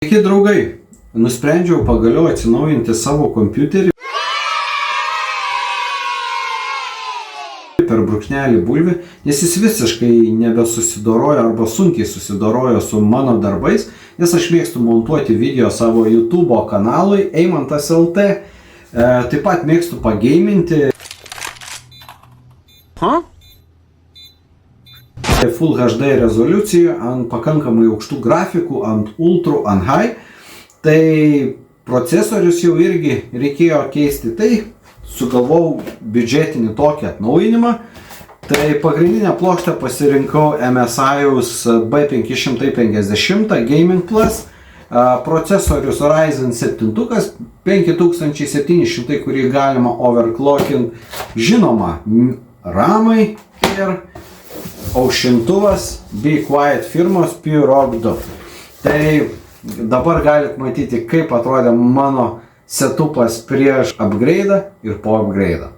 Sveiki draugai, nusprendžiau pagaliau atsinaujinti savo kompiuterį per brūkšnelį bulvį, nes jis visiškai nebesusidorojo arba sunkiai susidorojo su mano darbais, nes aš mėgstu montuoti video savo YouTube kanalui Eimantas LT, taip pat mėgstu pageiminti Full HD rezoliucijų ant pakankamai aukštų grafikų, ant ultrų, ant high. Tai procesorius jau irgi reikėjo keisti, tai sugalvojau biudžetinį tokį atnaujinimą. Tai pagrindinę plokštę pasirinkau MSI'aus B550 Gaming Plus, procesorius Ryzen 7 5700, kurį galima overclockint, žinoma, ramai ir aušintuvas Be Quiet firmos P-Rock 2. Tai dabar galit matyti, kaip atrodė mano setupas prieš upgrade'ą ir po upgrade'ą.